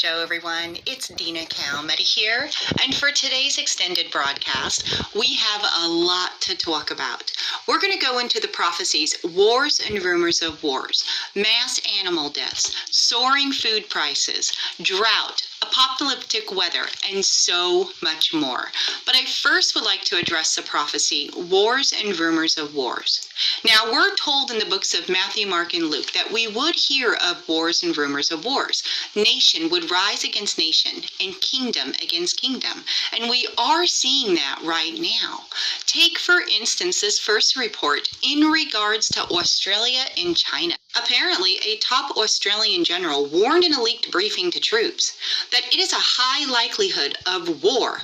show, everyone. It's Dina Calmetta here, and for today's extended broadcast, we have a lot to talk about. We're going to go into the prophecies, wars and rumors of wars, mass animal deaths, soaring food prices, drought, apocalyptic weather, and so much more. But I first would like to address the prophecy, wars and rumors of wars. Now, we're told in the books of Matthew, Mark, and Luke that we would hear of wars and rumors of wars. Nation would rise against nation and kingdom against kingdom. And we are seeing that right now. Take, for instance, this first report in regards to Australia and China. Apparently, a top Australian general warned in a leaked briefing to troops that it is a high likelihood of war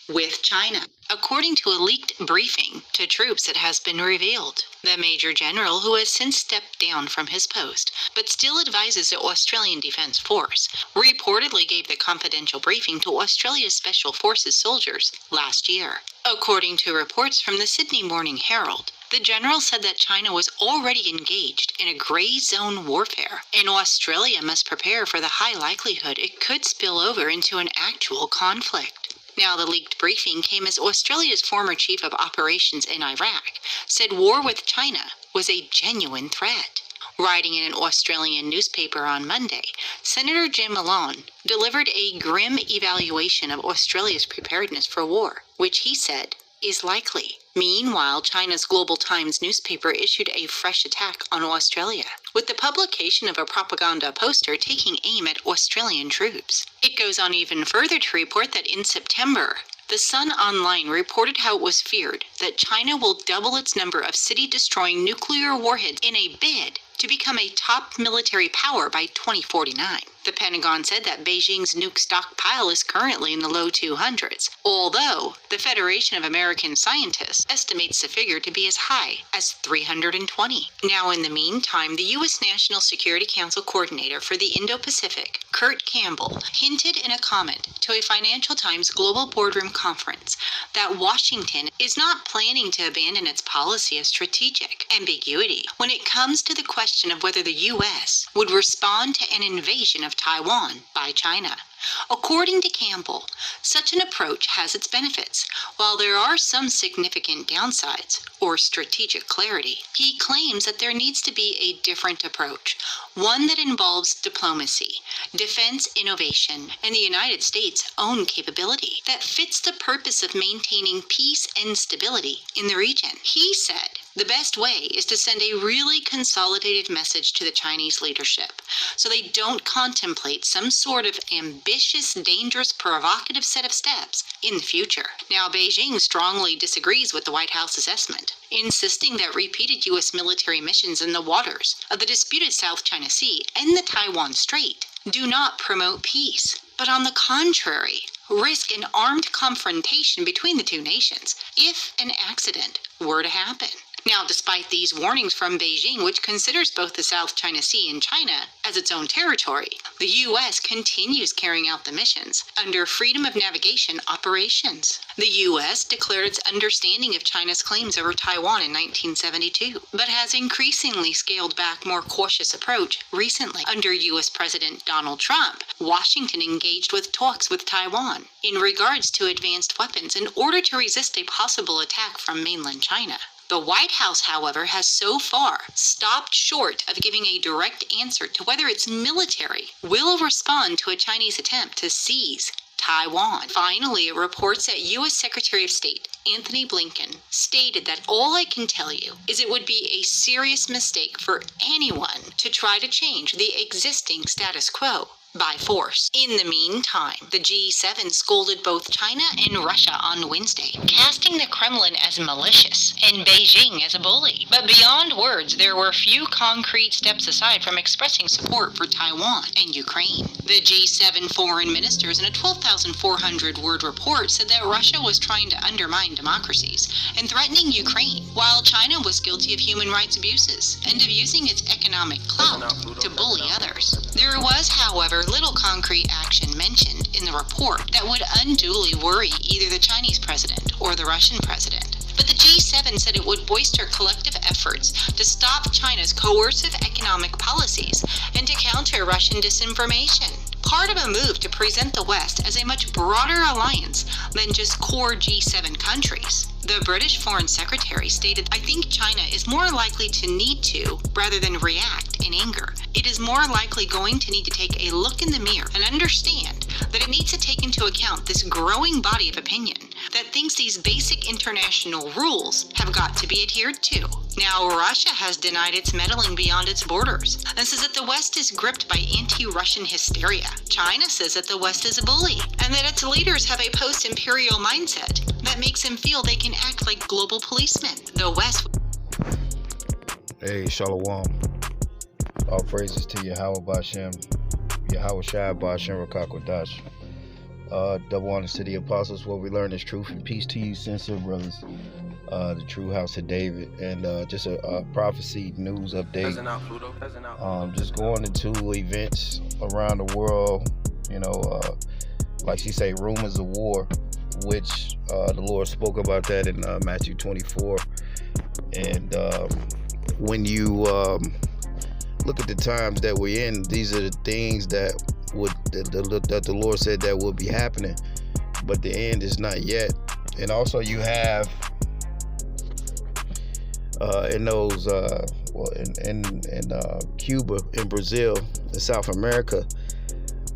with China. According to a leaked briefing to troops, it has been revealed. The Major General, who has since stepped down from his post, but still advises the Australian Defence Force, reportedly gave the confidential briefing to Australia's Special Forces soldiers last year. According to reports from the Sydney Morning Herald, the general said that China was already engaged in a grey zone warfare, and Australia must prepare for the high likelihood it could spill over into an actual conflict. Now, the leaked briefing came as Australia's former chief of operations in Iraq said war with China was a genuine threat. Writing in an Australian newspaper on Monday, Senator Jim Malone delivered a grim evaluation of Australia's preparedness for war, which he said is likely. Meanwhile, China's Global Times newspaper issued a fresh attack on Australia, with the publication of a propaganda poster taking aim at Australian troops. It goes on even further to report that in September, The Sun Online reported how it was feared that China will double its number of city-destroying nuclear warheads in a bid to become a top military power by 2049. The Pentagon said that Beijing's nuke stockpile is currently in the low 200s, although the Federation of American Scientists estimates the figure to be as high as 320. Now, in the meantime, the U.S. National Security Council Coordinator for the Indo-Pacific, Kurt Campbell, hinted in a comment to a Financial Times Global Boardroom Conference that Washington is not planning to abandon its policy of strategic ambiguity when it comes to the question of whether the U.S. would respond to an invasion of Taiwan by China. According to Campbell, such an approach has its benefits, while there are some significant downsides or strategic clarity. He claims that there needs to be a different approach, one that involves diplomacy, defense innovation, and the United States' own capability that fits the purpose of maintaining peace and stability in the region. He said, the best way is to send a really consolidated message to the Chinese leadership so they don't contemplate some sort of ambitious, dangerous, provocative set of steps in the future. Now, Beijing strongly disagrees with the White House assessment, insisting that repeated U.S. military missions in the waters of the disputed South China Sea and the Taiwan Strait do not promote peace, but on the contrary, risk an armed confrontation between the two nations if an accident were to happen. Now, despite these warnings from Beijing, which considers both the South China Sea and China as its own territory, the U.S. continues carrying out the missions under Freedom of Navigation operations. The U.S. declared its understanding of China's claims over Taiwan in 1972, but has increasingly scaled back more cautious approach recently. Under U.S. President Donald Trump, Washington engaged with talks with Taiwan in regards to advanced weapons in order to resist a possible attack from mainland China. The White House, however, has so far stopped short of giving a direct answer to whether its military will respond to a Chinese attempt to seize Taiwan. Finally, it reports that U.S. Secretary of State Anthony Blinken stated that all I can tell you is it would be a serious mistake for anyone to try to change the existing status quo by force. In the meantime, the G7 scolded both China and Russia on Wednesday, casting the Kremlin as malicious and Beijing as a bully. But beyond words, there were few concrete steps aside from expressing support for Taiwan and Ukraine. The G7 foreign ministers in a 12,400-word report said that Russia was trying to undermine democracies and threatening Ukraine, while China was guilty of human rights abuses and of using its economic clout to bully others. There was, however, little concrete action mentioned in the report that would unduly worry either the Chinese president or the Russian president. But the G7 said it would bolster collective efforts to stop China's coercive economic policies and to counter Russian disinformation. part of a move to present the West as a much broader alliance than just core G7 countries. The British Foreign Secretary stated, "I think China is more likely to need to, rather than react in anger. It is more likely going to need to take a look in the mirror and understand that it needs to take into account this growing body of opinion that thinks these basic international rules have got to be adhered to." Now, Russia has denied its meddling beyond its borders and says that the West is gripped by anti-Russian hysteria. China says that the West is a bully and that its leaders have a post-imperial mindset that makes them feel they can act like global policemen. The West... Hey, Shalom. All praises to Yahweh Bashem, Yahweh Shai Bashem Rakakwadash. Double honors to the apostles, where we learn this truth, and peace to you, sincere brothers. The true house of David, and just a prophecy news update. Just going into events around the world, like she say, rumors of war, which the Lord spoke about that in Matthew 24. And when you look at the times that we're in, these are the things that the Lord said that will be happening, but the end is not yet. And also you have in those in Cuba, in Brazil, in South America,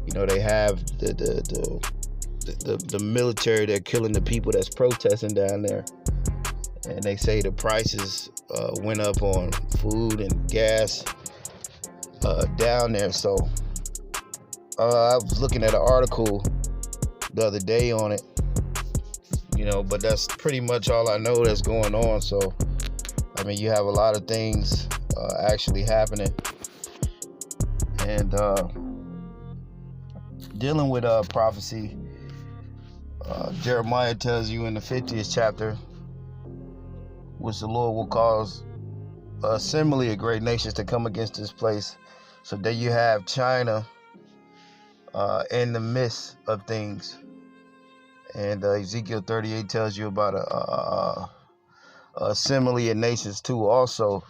they have the military. They're killing the people that's protesting down there, and they say the prices went up on food and gas down there. So I was looking at an article the other day on it, but that's pretty much all I know that's going on. So you have a lot of things actually happening, and dealing with prophecy. Jeremiah tells you in the 50th chapter, which the Lord will cause assembly of great nations to come against this place. So there you have China in the midst of things, and Ezekiel 38 tells you about a assembly of nations too also.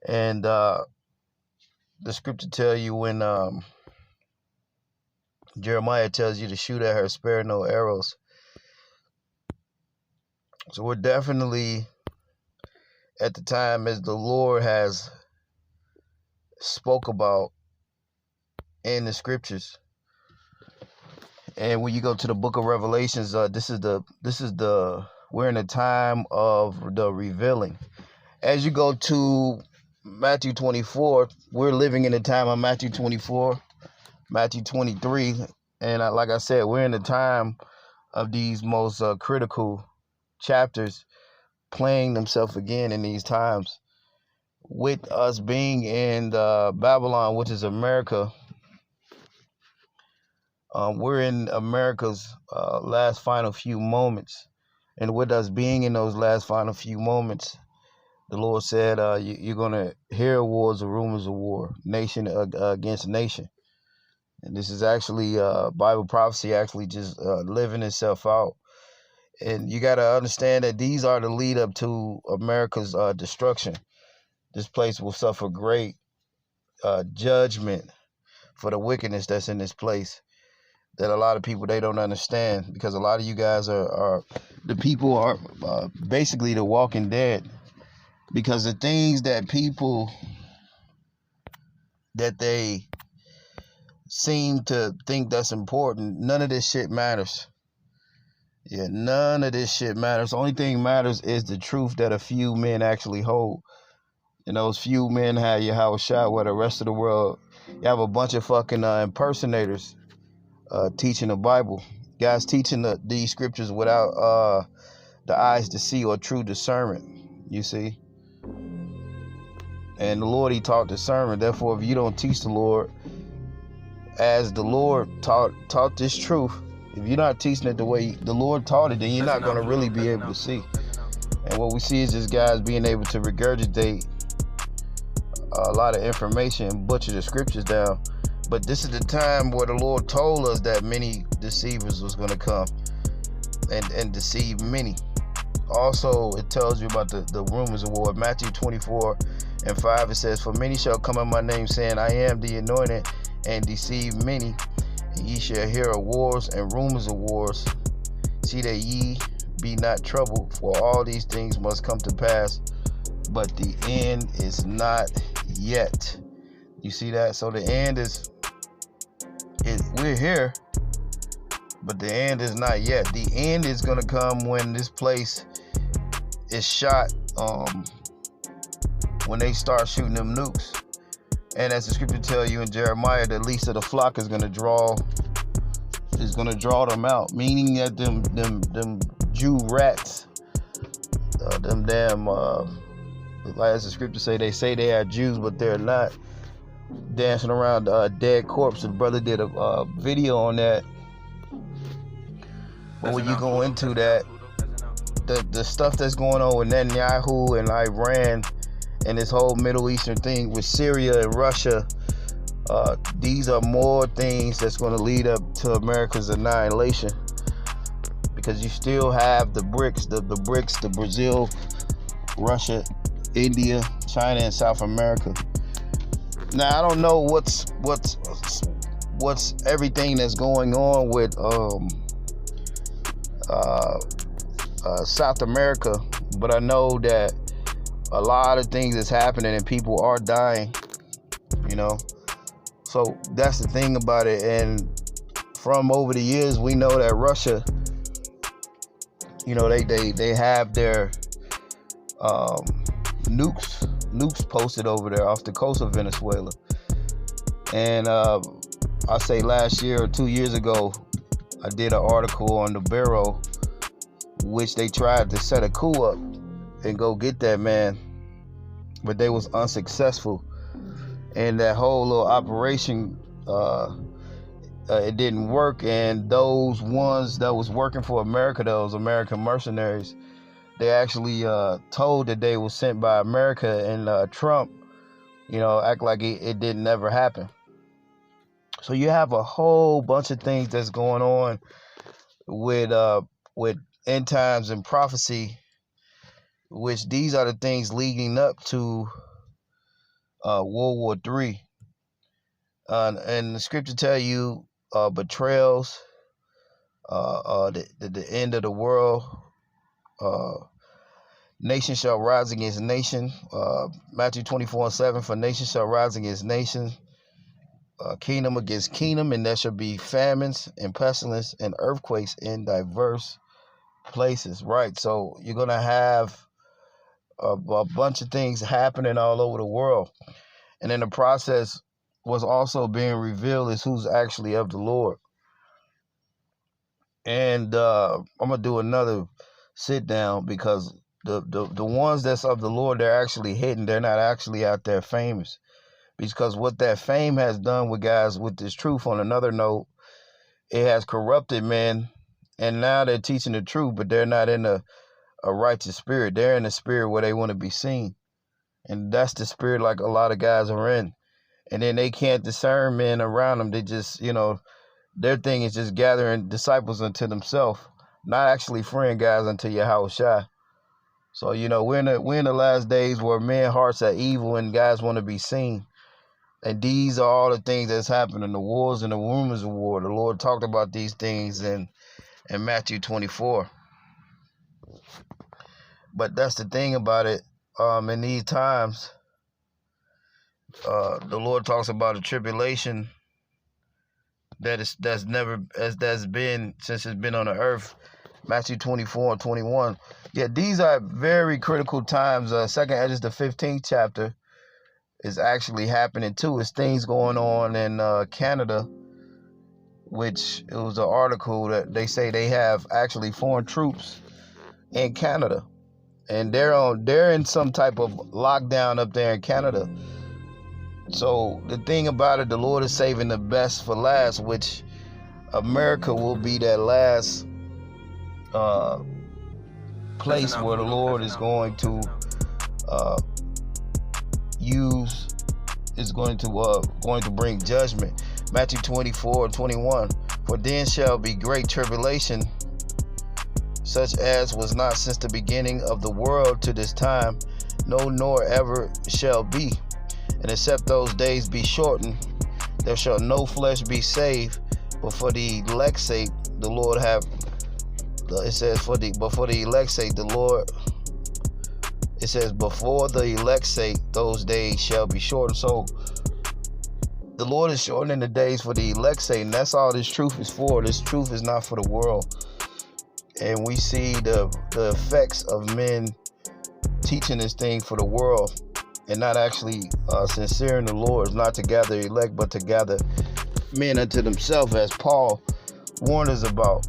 And the scripture tell you when Jeremiah tells you to shoot at her, spare no arrows. So we're definitely at the time as the Lord has spoke about in the scriptures. And when you go to the book of Revelations, we're in a time of the revealing. As you go to Matthew 24, we're living in the time of Matthew 24, Matthew 23. And like I said, we're in the time of these most critical chapters playing themselves again in these times. With us being in Babylon, which is America, we're in America's last final few moments. And with us being in those last final few moments, the Lord said, you're going to hear wars or rumors of war, nation against nation. And this is actually Bible prophecy actually just living itself out. And you got to understand that these are the lead up to America's destruction. This place will suffer great judgment for the wickedness that's in this place, that a lot of people, they don't understand, because a lot of you guys are the people are basically the walking dead, because the things that people that they seem to think that's important, none of this shit matters. Yeah, none of this shit matters. The only thing matters is the truth that a few men actually hold. And those few men have Yahweh Shai, where the rest of the world, you have a bunch of fucking impersonators teaching the Bible. Guys teaching these scriptures without the eyes to see or true discernment, you see. And the Lord, he taught discernment. Therefore, if you don't teach the Lord as the Lord taught this truth, if you're not teaching it the way the Lord taught it, then you're not going to really be able to see. And what we see is just guys being able to regurgitate a lot of information and butcher the scriptures down. But this is the time where the Lord told us that many deceivers was going to come and deceive many. Also, it tells you about the rumors of war. Matthew 24:5, it says, "For many shall come in my name, saying, I am the anointed, and deceive many. And ye shall hear of wars and rumors of wars. See that ye be not troubled, for all these things must come to pass, but the end is not yet. You see that? So the end is we're here, but the end is not yet. The end is going to come when this place is shot, when they start shooting them nukes. And as the scripture tell you in Jeremiah, the least of the flock is going to draw them out, meaning that them Jew rats, them damn, like as the scripture say they are Jews, but they're not, dancing around a dead corpse. The brother did a video on that. But when you go into that, the stuff that's going on with Netanyahu and Iran and this whole Middle Eastern thing with Syria and Russia, these are more things that's going to lead up to America's annihilation, because you still have the BRICS, the Brazil, Russia, India, China, and South America. Now I don't know what's everything that's going on with South America, but I know that a lot of things is happening and people are dying, you know. So that's the thing about it. And from over the years, we know that Russia, you know, they have their nukes posted over there off the coast of Venezuela. And I say last year or 2 years ago, I did an article on the Bureau, which they tried to set a coup up and go get that man, but they was unsuccessful. And that whole little operation, it didn't work. And those ones that was working for America, those American mercenaries, they actually told that they were sent by America, and Trump, you know, act like it didn't ever happen. So you have a whole bunch of things that's going on with end times and prophecy, which these are the things leading up to World War III. And the scripture tell you betrayals, the end of the world, nation shall rise against nation. Matthew 24:7, for nation shall rise against nation, kingdom against kingdom, and there shall be famines and pestilence and earthquakes in diverse places. Right, so you're gonna have a bunch of things happening all over the world, and in the process, what's also being revealed is who's actually of the Lord. And I'm gonna do another sit down, because the ones that's of the Lord, they're actually hidden. They're not actually out there famous, because what that fame has done with guys with this truth, on another note, it has corrupted men, and now they're teaching the truth, but they're not in a righteous spirit. They're in a spirit where they want to be seen, and that's the spirit like a lot of guys are in. And then they can't discern men around them. They just, you know, their thing is just gathering disciples unto themselves, not actually freeing guys unto Yahushua. So, you know, we're in the last days where men's hearts are evil and guys want to be seen. And these are all the things that's happening, the wars and the rumors of war. The Lord talked about these things in Matthew 24. But that's the thing about it. In these times, the Lord talks about a tribulation that's been since it's been on the earth. Matthew 24:21. Yeah, these are very critical times. 2nd Esdras, the 15th chapter, is actually happening too. It's things going on in Canada, which it was an article that they say they have actually foreign troops in Canada, and they're in some type of lockdown up there in Canada. So the thing about it, the Lord is saving the best for last, which America will be that last place where the Lord is going to going to bring judgment. Matthew 24:21. For then shall be great tribulation, such as was not since the beginning of the world to this time, no, nor ever shall be. And except those days be shortened, there shall no flesh be saved, but for the elect's sake, the Lord have. It says for the elect's sake, the Lord. It says before the elect's sake, those days shall be shortened. So the Lord is shortening the days for the elect's sake, and that's all this truth is for. This truth is not for the world. And we see the effects of men teaching this thing for the world and not actually sincere in the Lord, not to gather elect, but to gather men unto themselves, as Paul warned us about.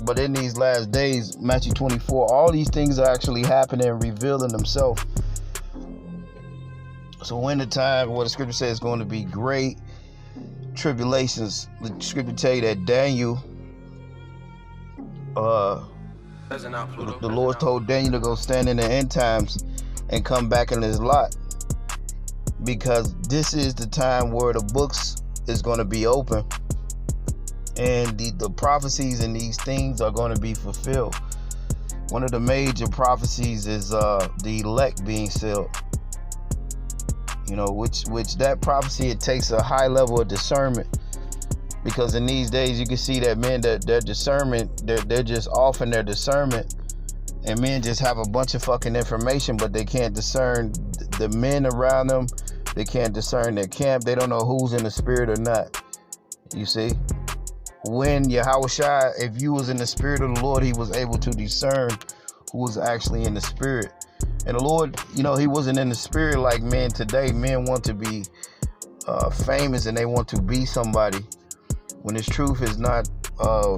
But in these last days, Matthew 24, all these things are actually happening and revealing themselves. So when the time, what the scripture says is going to be great tribulations, the scripture tell you that Daniel, the Lord told Daniel to go stand in the end times and come back in his lot, because this is the time where the books is going to be open and the prophecies and these things are going to be fulfilled. One of the major prophecies is the elect being sealed. You know, which that prophecy, it takes a high level of discernment, because in these days you can see that men, that their discernment, they're just off in their discernment, and men just have a bunch of fucking information, but they can't discern the men around them. They can't discern their camp. They don't know who's in the spirit or not. You see, when Yahushua, if you was in the spirit of the Lord, he was able to discern who was actually in the spirit. And the Lord, you know, he wasn't in the spirit like men today. Men want to be famous and they want to be somebody, when this truth is not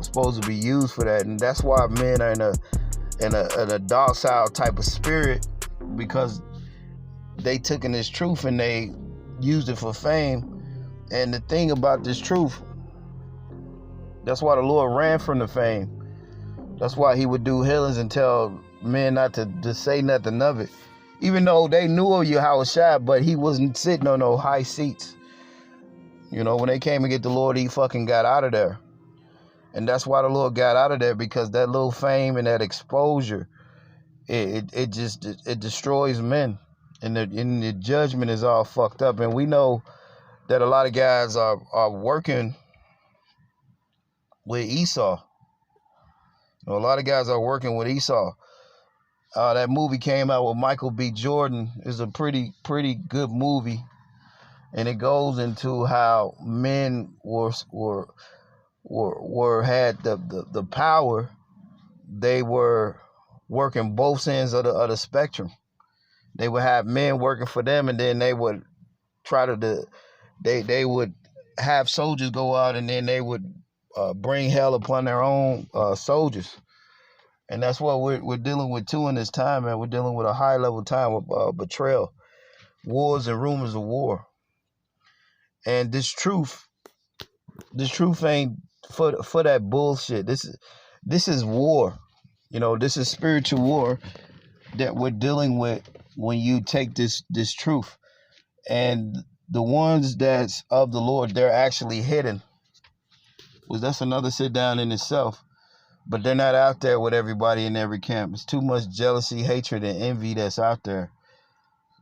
supposed to be used for that. And that's why men are in a docile type of spirit, because they took in this truth and they used it for fame. And the thing about this truth, that's why the Lord ran from the fame. That's why he would do healings and tell men not to say nothing of it, even though they knew of Yahushua, but he wasn't sitting on no high seats. You know, when they came and get the Lord, he fucking got out of there. And that's why the Lord got out of there, because that little fame and that exposure, it destroys men, and the judgment is all fucked up. And we know that a lot of guys are working with Esau. You know, a lot of guys are working with Esau. That movie came out with Michael B. Jordan. It's a pretty good movie, and it goes into how men had the power. They were working both ends of the spectrum. They would have men working for them, and then they would try to they would have soldiers go out, and then they would bring hell upon their own soldiers. And that's what we're dealing with too in this time, man. We're dealing with a high level time of betrayal, wars and rumors of war. And this truth ain't for that bullshit. This is war. You know, this is spiritual war that we're dealing with when you take this truth. And the ones that's of the Lord, they're actually hidden. Well, that's another sit down in itself. But they're not out there with everybody in every camp. It's too much jealousy, hatred, and envy that's out there.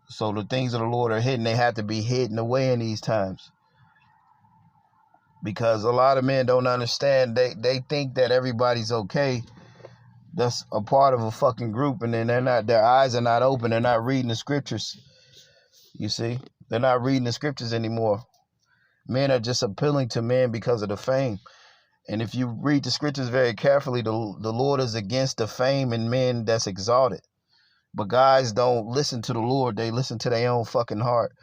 So the things of the Lord are hidden. They have to be hidden away in these times. Because a lot of men don't understand. They think that everybody's okay. That's a part of a fucking group, and then their eyes are not open. They're not reading the scriptures. You see? They're not reading the scriptures anymore. Men are just appealing to men because of the fame. And if you read the scriptures very carefully, the Lord is against the fame in men that's exalted. But guys don't listen to the Lord. They listen to their own fucking heart.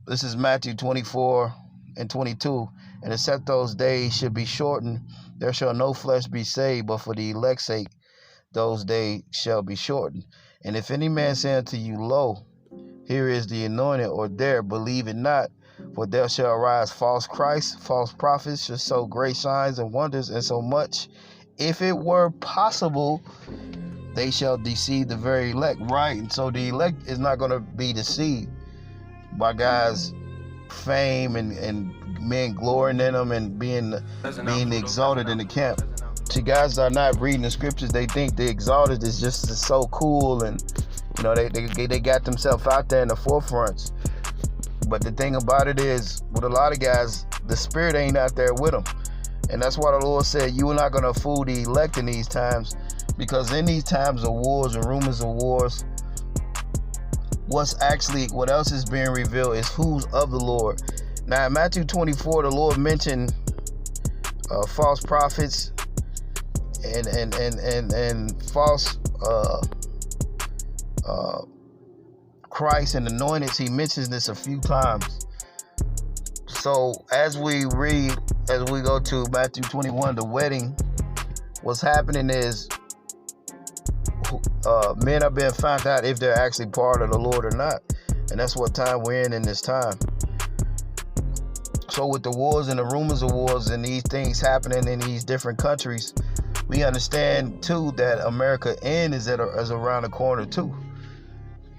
This is Matthew 24 and 22. And except those days should be shortened, there shall no flesh be saved, but for the elect's sake, those days shall be shortened. And if any man say unto you, lo, here is the anointed, or there, believe it not. For there shall arise false Christs, false prophets, shall show great signs and wonders, and so much, if it were possible, they shall deceive the very elect. Right? And so the elect is not going to be deceived by guys' fame and men glorying in them and being exalted in the camp. To guys that are not reading the scriptures, they think the exalted is just so cool, and you know they got themselves out there in the forefronts. But the thing about it is, with a lot of guys, the spirit ain't out there with them. And that's why the Lord said, you are not going to fool the elect in these times. Because in these times of wars and rumors of wars, what else is being revealed is who's of the Lord. Now in Matthew 24, the Lord mentioned false prophets and false Christ and anointed. He mentions this a few times. So as we go to Matthew 21, the wedding, what's happening is men are being found out if they're actually part of the Lord or not. And that's what time we're in this time. So with the wars and the rumors of wars and these things happening in these different countries, we understand too that America end is around the corner too.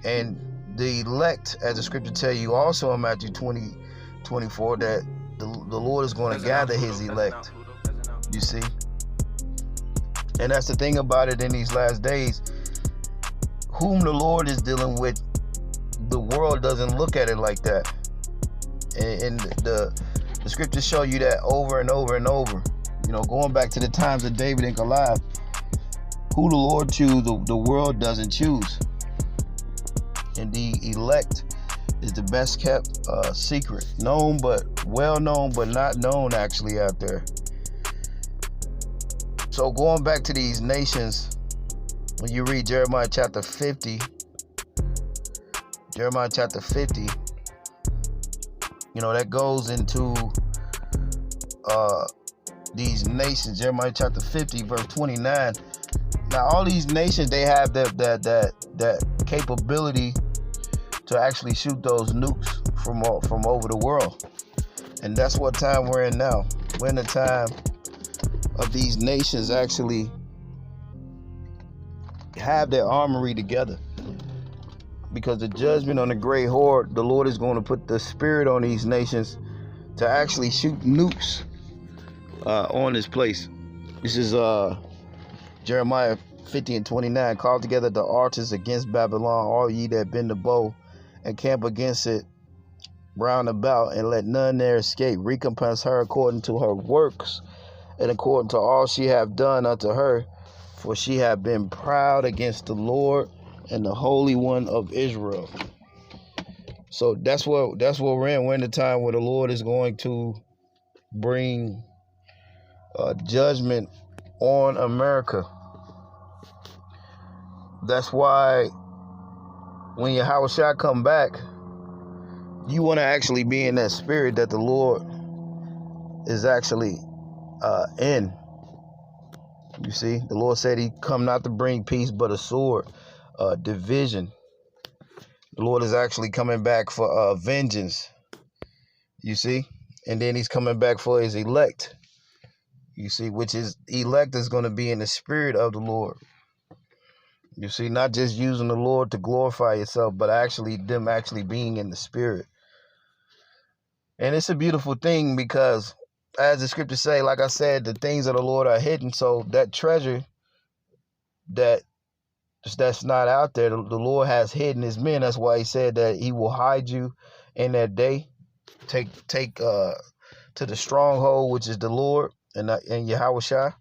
And the elect, as the scripture tell you also in Matthew 20:24, that the Lord is going to gather his elect. You see? And that's the thing about it in these last days. Whom the Lord is dealing with, the world doesn't look at it like that. And the scriptures show you that over and over and over. You know, going back to the times of David and Goliath, who the Lord choose, the world doesn't choose. And the elect is the best kept secret. Known, but well known, but not known actually out there. So going back to these nations, when you read Jeremiah chapter 50, you know, that goes into these nations. Jeremiah chapter 50, verse 29. Now, all these nations, they have that capability to actually shoot those nukes from over the world. And that's what time we're in now. We're in the time of these nations actually have their armory together. Because the judgment on the great horde, the Lord is going to put the spirit on these nations to actually shoot nukes on this place. This is Jeremiah 50:29. Call together the archers against Babylon, all ye that bend the bow, and camp against it round about, and let none there escape. Recompense her according to her works, and according to all she have done unto her, for she have been proud against the Lord and the Holy One of Israel. So that's what we're in. We're in the time where the Lord is going to bring judgment on America. That's why when Yahushua come back, you want to actually be in that spirit that the Lord is actually in. You see, the Lord said he come not to bring peace but a sword, division. The Lord is actually coming back for vengeance. You see, and then he's coming back for his elect. You see, which is elect is going to be in the spirit of the Lord. You see, not just using the Lord to glorify yourself, but actually them actually being in the spirit. And it's a beautiful thing because, as the scriptures say, like I said, the things of the Lord are hidden. So that treasure that's not out there, the Lord has hidden his men. That's why he said that he will hide you in that day. Take to the stronghold, which is the Lord and Yahushua.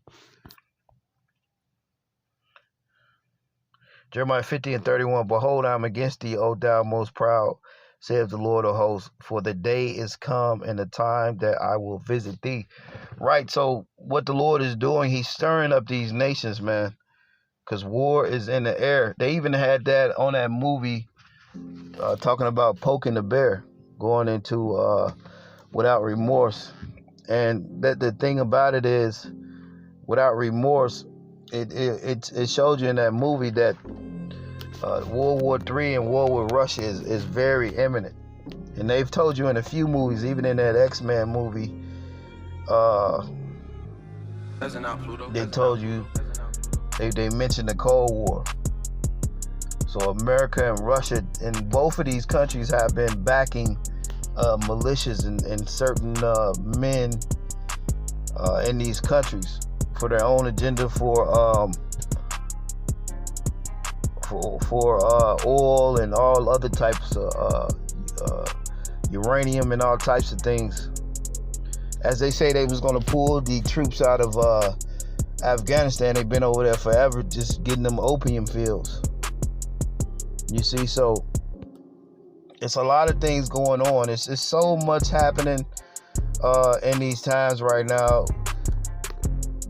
Jeremiah 50:31. Behold, I am against thee, O thou most proud, saith the Lord of hosts, for the day is come and the time that I will visit thee. Right, so what the Lord is doing, he's stirring up these nations, man, because war is in the air. They even had that on that movie talking about poking the bear, going into without remorse. And that the thing about it is, without remorse, it showed you in that movie that World War III and war with Russia is very imminent. And they've told you in a few movies, even in that X-Men movie, they told you, they mentioned the Cold War. So America and Russia, and both of these countries have been backing militias and certain men in these countries for their own agenda, for oil and all other types of uranium and all types of things. As they say, they was going to pull the troops out of Afghanistan. They've been over there forever, just getting them opium fields. You see, so it's a lot of things going on. It's so much happening in these times right now.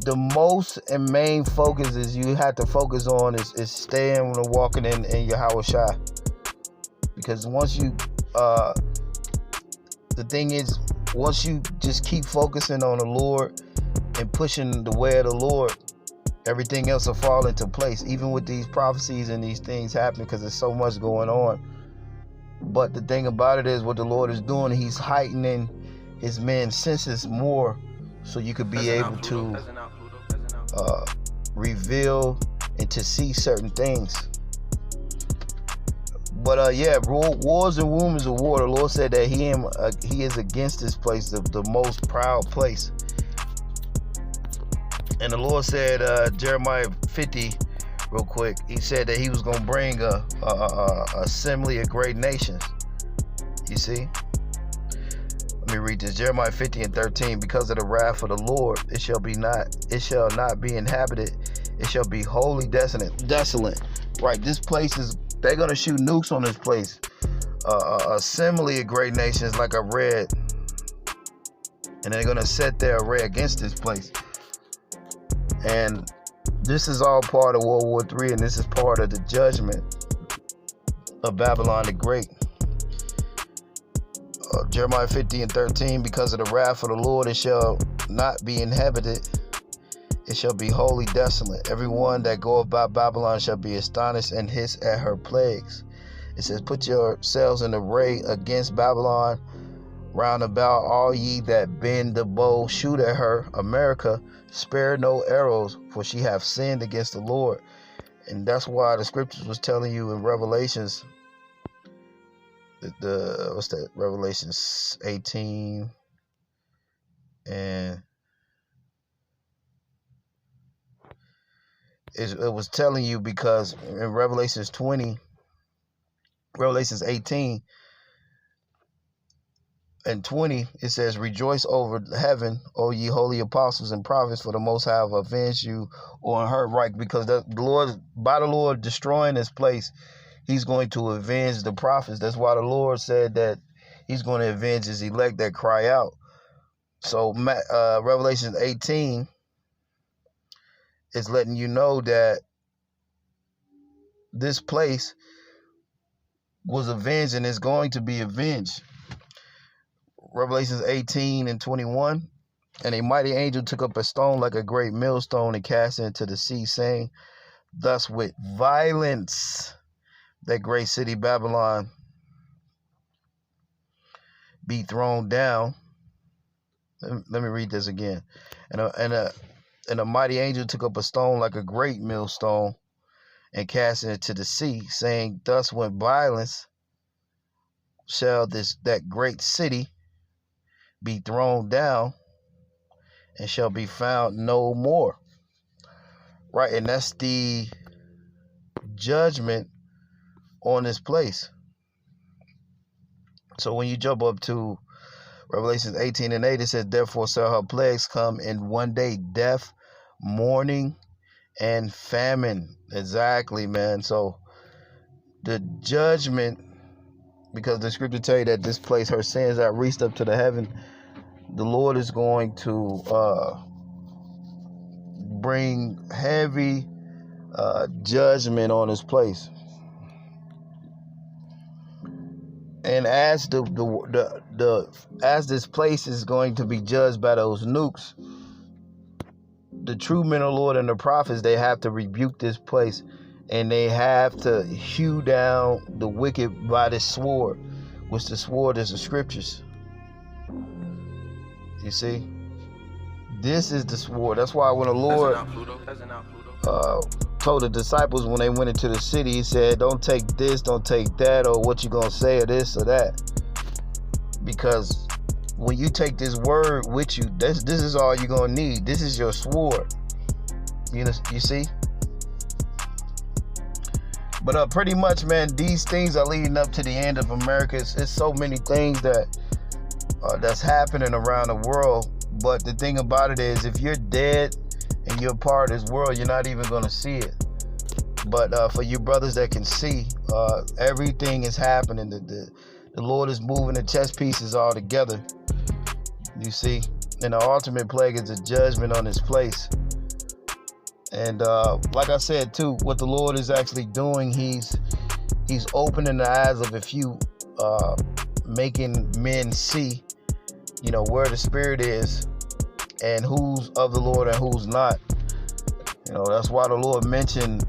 The most and main focus is you have to focus on is staying and walking in Yahweh Shai. Because once you, the thing is, once you just keep focusing on the Lord and pushing the way of the Lord, everything else will fall into place. Even with these prophecies and these things happening, because there's so much going on. But the thing about it is, what the Lord is doing, He's heightening His men's senses more, so you could be able to reveal and to see certain things. But yeah, wars and rumors of war. The Lord said that He is against this place, the most proud place. And the Lord said, Jeremiah 50, real quick, He said that He was going to bring a assembly of great nations. You see? Let me read this. Jeremiah 50 and 13. Because of the wrath of the Lord, it shall not be inhabited. It shall be wholly desolate. Right, this place is, they're going to shoot nukes on this place. Assembly of great nations, like I read. And they're going to set their array against this place. And this is all part of World War III, and this is part of the judgment of Babylon the Great. Jeremiah 50 and 13, because of the wrath of the Lord, it shall not be inhabited. It shall be wholly desolate. Everyone that goeth by Babylon shall be astonished and hiss at her plagues. It says, put yourselves in array against Babylon, round about all ye that bend the bow, shoot at her. America, spare no arrows, for she hath sinned against the Lord. And that's why the scriptures was telling you in Revelations, what's that? Revelations 18 and it was telling you, because in Revelations 18 and 20, it says, rejoice over heaven, O ye holy apostles and prophets, for the Most High have avenged you on her right. Because the Lord, by the Lord destroying this place, He's going to avenge the prophets. That's why the Lord said that He's going to avenge His elect that cry out. So Revelation 18 is letting you know that this place was avenged and is going to be avenged. Revelations 18 and 21. And a mighty angel took up a stone like a great millstone and cast it into the sea, saying, thus with violence that great city Babylon be thrown down. Let me read this again. And a mighty angel took up a stone like a great millstone and cast it into the sea, saying, thus with violence shall that great city be thrown down and shall be found no more. Right, and that's the judgment on this place. So when you jump up to Revelation 18 and 8, it says, therefore shall her plagues come in one day, death, mourning, and famine. Exactly, man. So the judgment, because the scripture tell you that this place, her sins are reached up to the heaven, the Lord is going to bring heavy judgment on this place. And as as this place is going to be judged by those nukes, the true men of the Lord and the prophets, they have to rebuke this place, and they have to hew down the wicked by the sword, which the sword is the scriptures. You see, this is the sword. That's why when the Lord told the disciples when they went into the city, He said, don't take this, don't take that, or what you gonna say, or this or that. Because when you take this word with you, this is all you're gonna need. This is your sword. You see? But pretty much, man, these things are leading up to the end of America. It's so many things that's happening around the world. But the thing about it is, if you're dead and you're part of this world, you're not even going to see it. But for you brothers that can see, everything is happening. The Lord is moving the chess pieces all together. You see? And the ultimate plague is a judgment on this place. And like I said too, what the Lord is actually doing, he's opening the eyes of a few, making men see, where the Spirit is and who's of the Lord and who's not. That's why the Lord mentioned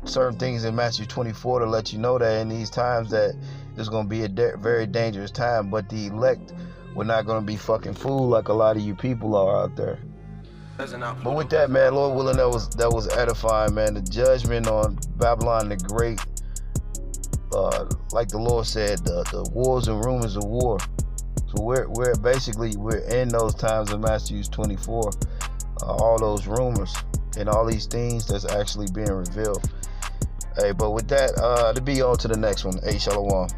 certain things in Matthew 24 to let you know that in these times that it's going to be a very dangerous time, but the elect, we're not going to be fucking fooled like a lot of you people are out there. But with that, man, Lord willing, that was edifying, man. The judgment on Babylon the Great, like the Lord said, the wars and rumors of war. So we're basically in those times of Matthew 24, all those rumors and all these things that's actually being revealed. Hey, but with that, to be on to the next one. Hey, Shalom.